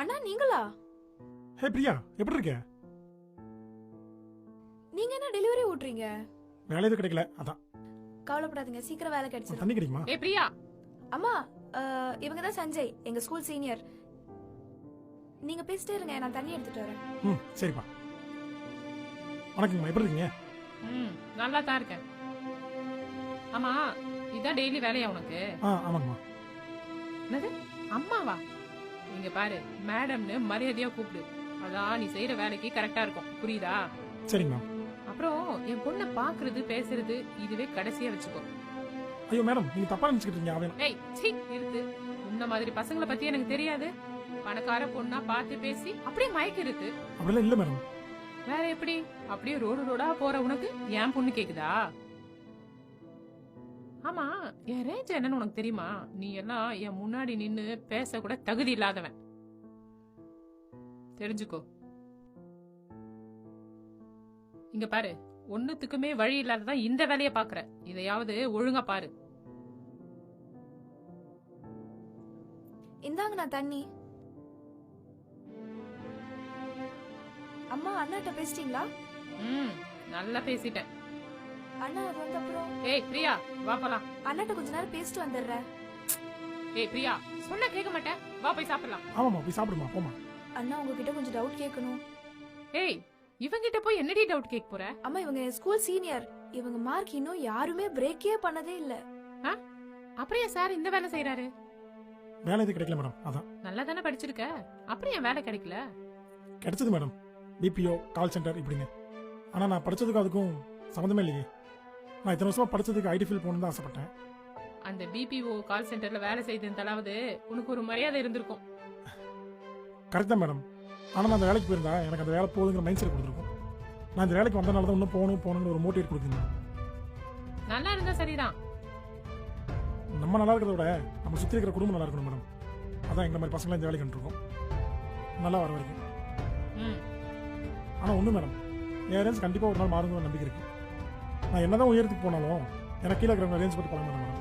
அண்ணா நீங்களா? ஹே பிரியா, எப்படி இருக்க? நீங்க என்ன டெலிவரி ஓட்றீங்க? வேலை எதுவும் கிடைக்கல, அதான். கவலைப்படாதீங்க, சீக்கிரம் வேலை கிடைச்சிடும். தண்ணி கிடைக்குமா? ஏ பிரியா. அம்மா, இவங்க தான் சஞ்சய், எங்க ஸ்கூல் சீனியர். நீங்க பேசிட்டே இருங்க, நான் தண்ணி எடுத்துட்டு வரேன். சரிப்பா. வணக்கங்கம்மா, எப்படி இருக்கீங்க? நல்லா தான் இருக்கேன். ஆமா, இதான் டெய்லி வேலையா உனக்கு? ஆமாங்கம்மா. என்னது அம்மாவா? இங்க பாரு, மேடம்னு மரியாதையா கூப்பிடு. அதான் நீ செய்யற வேலைக்கு கரெக்டா இருக்கும், புரியுதா? சரிங்கம்மா. அப்புறம் என் பொண்ணை பாக்குறது பேசுறது இதுவே கடைசியா வச்சுக்கோ. ஐயோ மேடம், நீங்க தப்பா நினைச்சுக்கிட்டு இருக்கீங்க. அவன் ஏய் சீ இருக்கு. இந்த மாதிரி பசங்களை பத்தி எனக்கு தெரியாது. பணக்கார பொண்ணா பார்த்து பேசி அப்படியே மயக்கிருக்கு. அப்படிலாம் இல்ல மேடம். வேற எப்படி? அப்படியே ரோடு ரோடா போற உனக்கு என் பொண்ணு கேக்குதா? ஆமா, என் ரேஞ்ச் என்னன்னு உனக்கு தெரியுமா? நீ எல்லாம் என் முன்னாடி நின்னு பேச கூட தகுதி இல்லாதவன், தெரிஞ்சுக்கோ. இங்க பாரு, ஒண்ணுத்துக்குமே வழி இல்லாததான் இந்த வேலைய பாக்குற. இதையாவது ஒழுங்கா பாரு. இந்தாங்க நான் தண்ணி. அம்மா, அண்ணாட்ட பேசிட்டீங்களா? நல்லா பேசிட்டேன். அண்ணா அது வந்த அப்புறம். ஏய் பிரியா, வா போலாம். அண்ணாட்ட கொஞ்ச நேரம் பேசிட்டு வந்துடுறேன். ஏய் பிரியா, சொன்னா கேட்க மாட்டேன். வா போய் சாப்பிடலாம். ஆமாம்மா, போய் சாப்பிடுமா, போமா. அண்ணா உங்ககிட்ட கொஞ்சம் டவுட் கேட்கணும். ஏய், இவங்கிட்ட போய் என்னடி டவுட் கேட்க போற? அம்மா, இவங்க ஸ்கூல் சீனியர். இவங்க மார்க் இன்னும் யாருமே பிரேக்கே பண்ணதே இல்ல. அப்புறம் ஏன் சார் இந்த வேலை செய்யறாரு? வேலை எதுவும் கிடைக்கல மேடம், அதான். நல்லா தானே படிச்சிருக்க, அப்புறம் ஏன் வேலை கிடைக்கல? கிடைச்சது மேடம், பிபிஓ கால் சென்டர் இப்படின்னு. ஆனா நான் படிச்சதுக்கும் அதுக்கும் சம்மந்தமே இல்லையே. நான் இத்தனை வருஷமா படிச்சதுக்கு ஐடி ஃபீல்ட் போகணும்னு தான் ஆசைப்பட்டேன். அந்த பிபிஓ கால் சென்டர்ல வேலை செய்ததாவது உனக்கு ஒரு மரியாதை இருந்திருக்கும். கரெக்ட் தான் மேடம். ஆனா நான் அந்த வேலைக்கு போயிருந்தா எனக்கு அந்த வேலை போகுதுங்கிற மைண்ட் செட் கொடுத்துருக்கும். நான் இந்த வேலைக்கு வந்தனால தான் இன்னும் போகணும்னு ஒரு மோட்டிவேட் கொடுக்குறேன். நல்லா இருந்தா சரிதான். நம்ம நல்லா இருக்கிறத விட நம்ம சுற்றி இருக்கிற குடும்பம் நல்லா இருக்கணும் மேடம். அதான் எங்களை மாதிரி பசங்களாம் இந்த வேலைக்கு வந்துருக்கோம், நல்லா வர வரைக்கும். ஆனால் ஒன்று மேடம், என் ரேஞ்ச் கண்டிப்பாக ஒரு நாள் மாறுங்கிற நம்பிக்கை இருக்கு. நான் என்னதான் உயரத்துக்கு போனாலும் எனக்கு கீழே இருக்கிறவங்க ரேஞ்ச் பற்றி பழக மேடம்.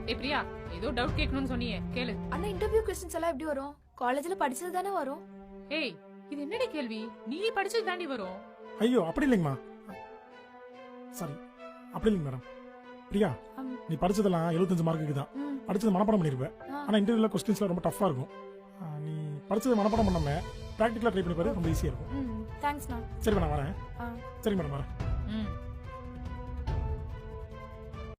ஏ பிரியா, ஏதோ டவுட் கேட்கணும்னு சொன்னியே, கேளு. அண்ணா, இன்டர்வியூ क्वेश्चंस எல்லாம் எப்படி வரும்? காலேஜ்ல படிச்சது தானே வரும். ஏய், இது என்னடி கேள்வி? நீ படிச்சது தாண்டி வரும். ஐயோ அப்படி இல்லைங்கம்மா, சாரி, அப்படி இல்லைங்க மேடம். பிரியா, நீ படிச்சதெல்லாம் 75 மார்க்குக்கு தான். படிச்சது மனப்பாடம் பண்ணிருப்பேன். ஆனா இன்டர்வியூல கொஸ்டின்ஸ்லாம் ரொம்ப டஃப்பா இருக்கும். நீ படிச்சது மனப்பாடம் பண்ணாம பிராக்டிகலா ட்ரை பண்ணி பாரு, ரொம்ப ஈஸியா இருக்கும். தேங்க்ஸ்ண்ணா. சரி நான் வரேன். சரி மேடம் வரேன்.